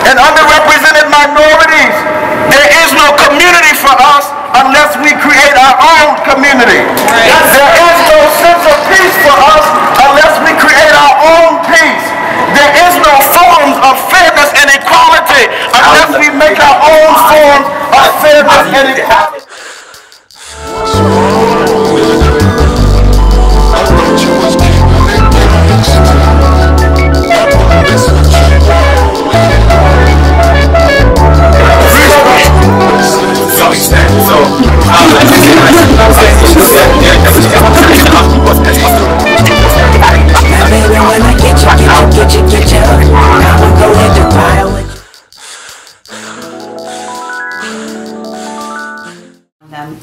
and underrepresented minorities. There is no community for us unless we create our own community. Right. There is no sense of peace for us unless we create our own peace. There is no forms of fairness and equality unless we make our own forms of fairness and equality.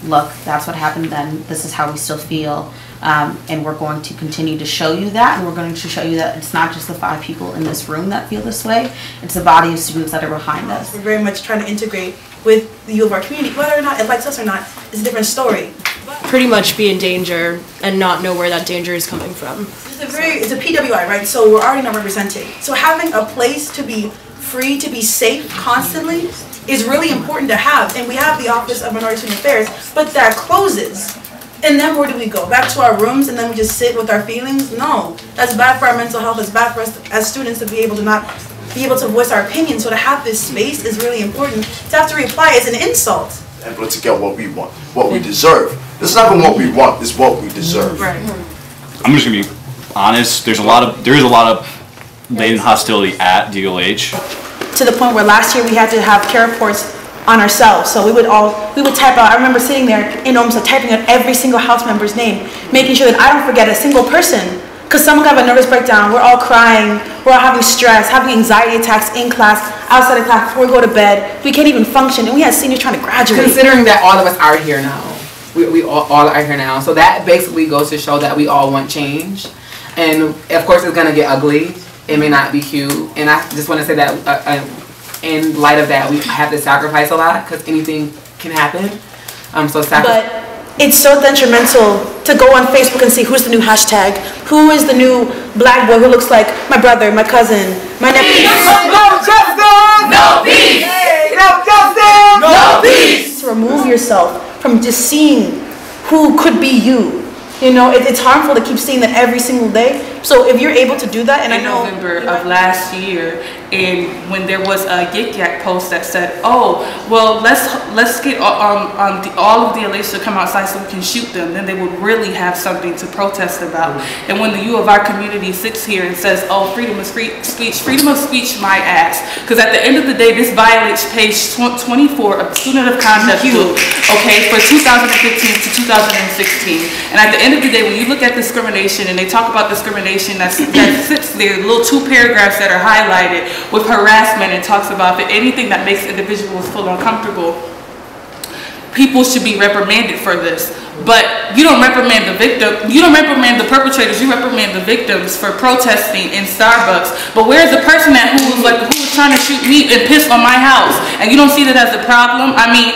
Look, that's what happened then, this is how we still feel, and we're going to continue to show you that, and we're going to show you that it's not just the 5 people in this room that feel this way, it's the body of students that are behind us. We're very much trying to integrate with the U of our community, whether or not it likes us or not, it's a different story. Pretty much be in danger and not know where that danger is coming from. It's a PWI, right? So we're already not represented. So having a place to be free, to be safe constantly is really important to have. And we have the Office of Minority Student Affairs, but that closes. And then where do we go? Back to our rooms and then we just sit with our feelings? No. That's bad for our mental health. It's bad for us as students to be able to not be able to voice our opinion. So to have this space is really important. To have to reply is an insult. And to get what we want, what we deserve. It's not even what we want, it's what we deserve. Right. I'm just gonna be honest, there is a lot of latent hostility at DLH. To the point where last year we had to have care reports on ourselves. So we would type out, I remember sitting there in almost typing out every single house member's name, making sure that I don't forget a single person. Because someone got a nervous breakdown, we're all crying, we're all having stress, having anxiety attacks in class, outside of class, before we go to bed. We can't even function, and we had seniors trying to graduate. Considering that all of us are here now. We all are here now. So that basically goes to show that we all want change. And of course it's going to get ugly. It may not be cute. And I just want to say that in light of that, we have to sacrifice a lot because anything can happen. But it's so detrimental to go on Facebook and see who's the new hashtag, who is the new black boy who looks like my brother, my cousin, my nephew. No justice! No peace! No justice! No peace! To remove yourself from just seeing who could be you. You know, it's harmful to keep seeing that every single day. So if you're able to do that, and I know November of last year, and when there was a Yik Yak post that said, "Oh, well, let's get all of the DLH to come outside so we can shoot them," then they would really have something to protest about. And when the U of our community sits here and says, "Oh, freedom of speech, my ass," because at the end of the day, this violates page 24 of Student of Conduct book, okay, for 2015 to 2016. And at the end of the day, when you look at discrimination, and they talk about discrimination that sits there, little 2 paragraphs that are highlighted with harassment, and talks about that anything that makes individuals feel uncomfortable, people should be reprimanded for this. But you don't reprimand the victim, you don't reprimand the perpetrators, you reprimand the victims for protesting in Starbucks. But where's the person who was trying to shoot me and piss on my house? And you don't see that as a problem? I mean,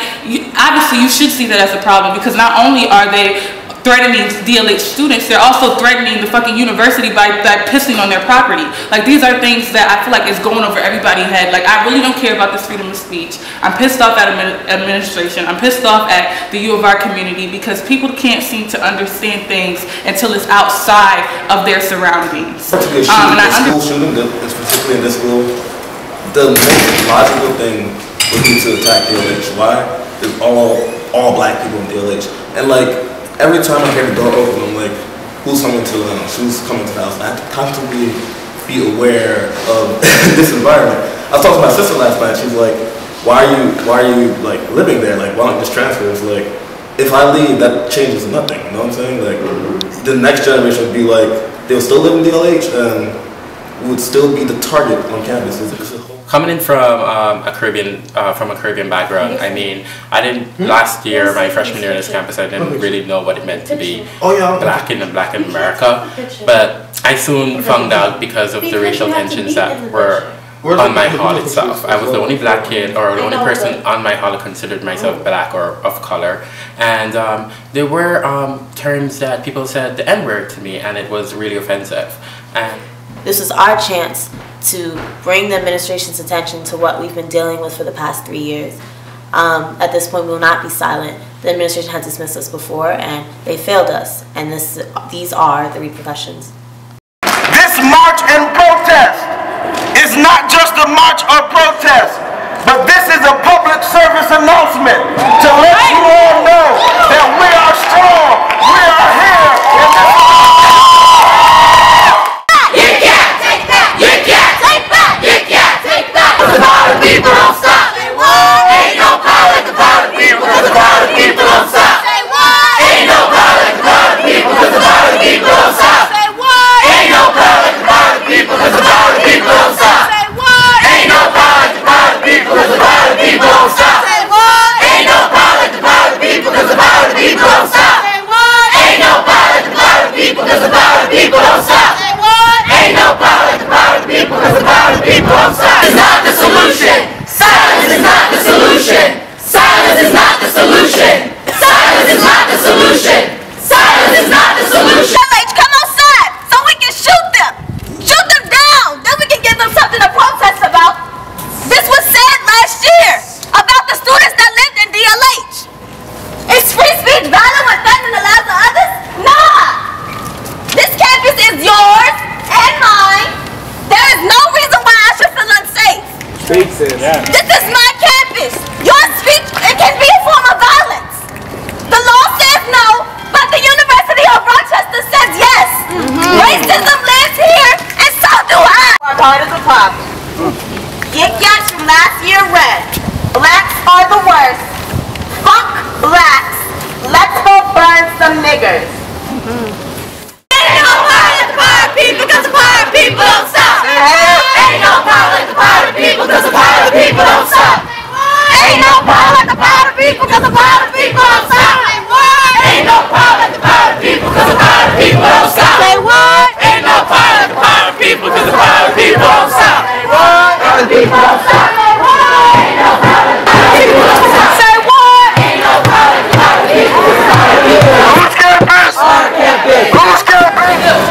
obviously you should see that as a problem, because not only are they threatening DLH students, they're also threatening the fucking university by pissing on their property. Like, these are things that I feel like is going over everybody's head. Like, I really don't care about this freedom of speech. I'm pissed off at administration. I'm pissed off at the U of our community, because people can't seem to understand things until it's outside of their surroundings. Particularly school shooting, specifically in this school, the most logical thing would be to attack DLH. Why? It's all black people in DLH. And like, every time I hear the door open, I'm like, who's coming to the house? I have to constantly be aware of this environment. I was talking to my sister last night. She's like, why are you like living there? Like, why don't you just transfer? It's like, if I leave, that changes nothing. You know what I'm saying? Like, the next generation would be like, they'll still live in DLH and would still be the target on campus. Coming in from a Caribbean background, I mean, I didn't last year, my freshman year on this campus, I didn't really know what it meant to be black in America. But I soon found out because of the racial tensions that were on my hall itself. I was the only black kid, or the only person on my hall who considered myself black or of color. And there were terms that people said the N-word to me, and it was really offensive. And this is our chance to bring the administration's attention to what we've been dealing with for the past 3 years. At this point, we will not be silent. The administration has dismissed us before, and they failed us, and these are the repercussions. This march and protest is not just a march or protest, but this is a public service announcement to let you all know that we are strong, we are here, and this is you can't take that! You can't take that! You can't take that! The power of people don't stop! Say what? Ain't no power like the power of people, cause the power of people don't stop! Say what? Ain't no power like the power of people, cause the power of people don't stop! Say what? Ain't no power like the power of people, cause the power of people don't stop! Say what? Ain't no power like the power of people, cause the power of people don't stop! Say what? Ain't no power like the power of people, cause the power of people don't stop! Say what? Ain't no power like the power of people, cause the power of people don't stop! Say what? Ain't no power like the power of people, cause the power of people don't stop! It's not the solution! Silence is not the solution! Silence is not the solution! Silence is not the solution! Silence is not the solution! Come outside so we can shoot them! Shoot them down! Then we can give them something to protest about. This was said last year about the students that lived in DLH. Is free speech valid when threatening the lives of others? Nah! This campus is yours and mine. There is no reason why I should feel unsafe. This is my campus. Your speech, it can be a form of violence. The law says no, but the University of Rochester says yes. Racism lives here, and so do I. Our part of the problem. Yik Yaks from last year read, blacks are the worst. Fuck blacks. Let's go burn some niggers. Ain't no power like the power of people, cause the power of people don't stop! Ain't no power like the power of people, cause the power of people don't stop! Ain't no power like the power of people, cause the power of people don't stop! Ain't no power like the power of people, cause the power of people don't stop! Say what? Ain't no power like the power of people, cause the power of people don't stop! Say what? Power of people don't stop! Ain't no power like the power of people don't stop! Say what? Ain't no power like the power of people, cause the power of people don't stop! who's campus?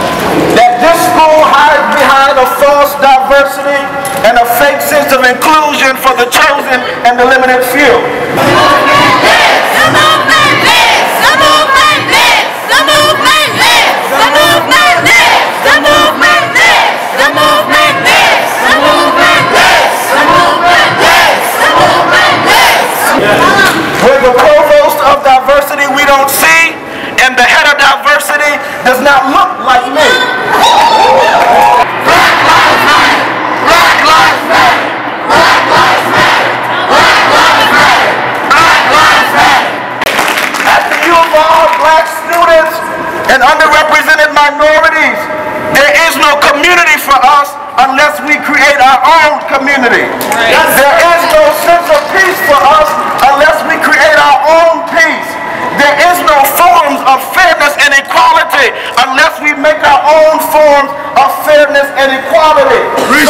That this school hides behind a false diversity and a fake sense of inclusion for the chosen and the limited few. The movement lives! The movement lives! The movement lives! The movement lives! The movement lives! The movement lives! The movement lives! The movement lives! The movement lives! The movement lives! We're the provost of diversity we don't see, and the head of diversity does not look like me. Black lives matter! Black lives matter! Black lives matter! Black lives matter! Black lives matter! At the U of R, black students and underrepresented minorities, there is no community for us unless we create our own community. There is no sense of peace for us unless we create our own peace. There is no forms of fairness and equality unless we make our own forms of fairness and equality. We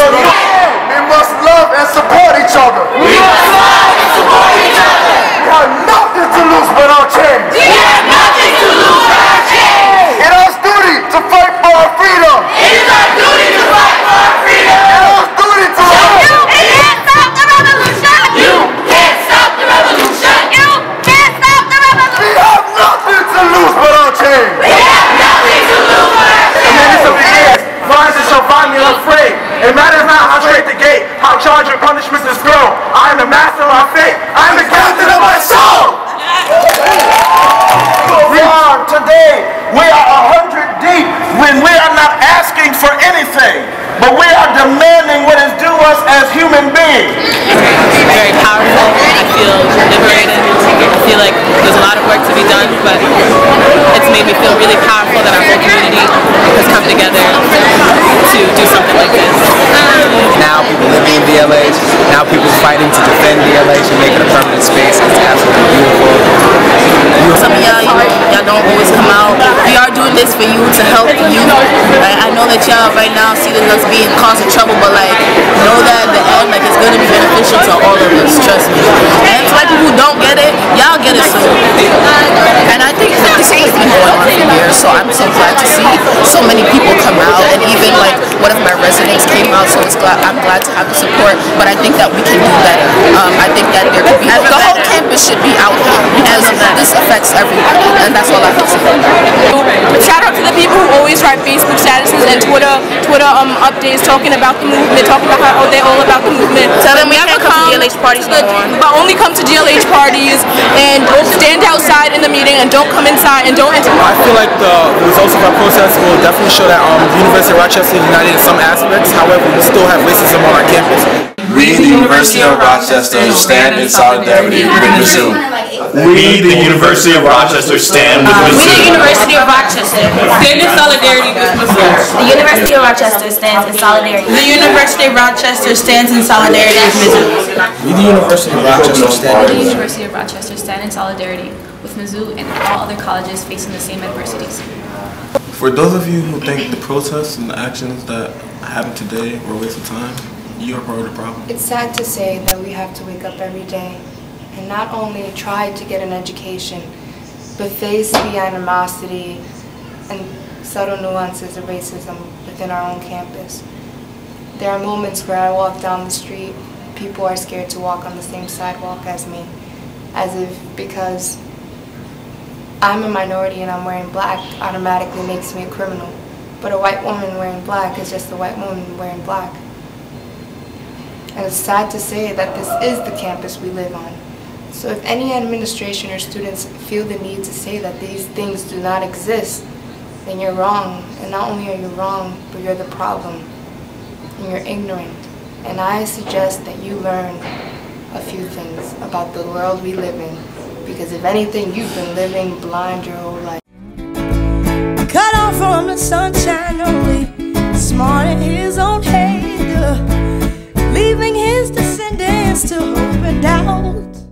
must love and support each other. We must love and support each other. We have nothing to lose but our chains. We have nothing to lose but our chains. It is our duty to fight for our freedom. It is our duty to fight for our freedom. It is our duty to You can't stop the revolution. You can't stop the revolution. You can't stop the revolution. We have nothing to lose but our chains. We have nothing to lose but our chains. The minutes of the years, violence shall find me unafraid. It matters not how straight the gate, how charge your punishments is thrown. I am the master of my fate. I am the captain of my soul. We are today, we are 100 deep when we are not asking for anything, but we are demanding what is due us as human beings. It's very powerful. I feel liberated. I feel like there's a lot of work to be done, but it's made me feel really powerful that our whole community has come together to do something like this. Now people living in DLH, now people fighting to defend DLH and make it a permanent space. It's absolutely beautiful. Some of y'all don't always come out. We are doing this for you to help you. I know that y'all right now see that us being causing trouble, but like know that at the end, like it's gonna be beneficial to all of us. Trust me. And to like people who don't get it, y'all get it soon. And I think this has been going on for years, so I'm so glad to see so many people come out, and even like one of my residents came out, so I'm glad to have the support, but I think that we can do better. I think that there could be, the whole campus should be out here because this affects everybody, and that's all I can say. Shout out to the people who always write Facebook statuses and Twitter updates talking about the movement, talking about how they're all about the movement. Tell them we can't come to DLH parties no more. But only come to DLH parties and stand outside in the meeting and don't come inside and don't enter. I feel like the results of our protest will definitely show that the University of Rochester is united in some aspects. However, we still have racism on our campus. We, the University of Rochester, stand in solidarity with Mizzou. We, the University of Rochester, stand with Mizzou. We, the University of Rochester, Stand in solidarity with Mizzou. the University of Rochester stands in solidarity. The University of Rochester stands in solidarity with Mizzou. We, the University of Rochester, stand. The University of Rochester stand in solidarity with Mizzou and all other colleges facing the same adversities. For those of you who think the protests and the actions that happened today were a waste of time, you are part of the problem. It's sad to say that we have to wake up every day and not only try to get an education, but face the animosity and subtle nuances of racism within our own campus. There are moments where I walk down the street, people are scared to walk on the same sidewalk as me, as if because I'm a minority and I'm wearing black automatically makes me a criminal. But a white woman wearing black is just a white woman wearing black. And it's sad to say that this is the campus we live on. So if any administration or students feel the need to say that these things do not exist, then you're wrong. And not only are you wrong, but you're the problem. And you're ignorant. And I suggest that you learn a few things about the world we live in. Because if anything, you've been living blind your whole life. Cut off from the sunshine only, smart in his own head, leaving his descendants to hope and doubt.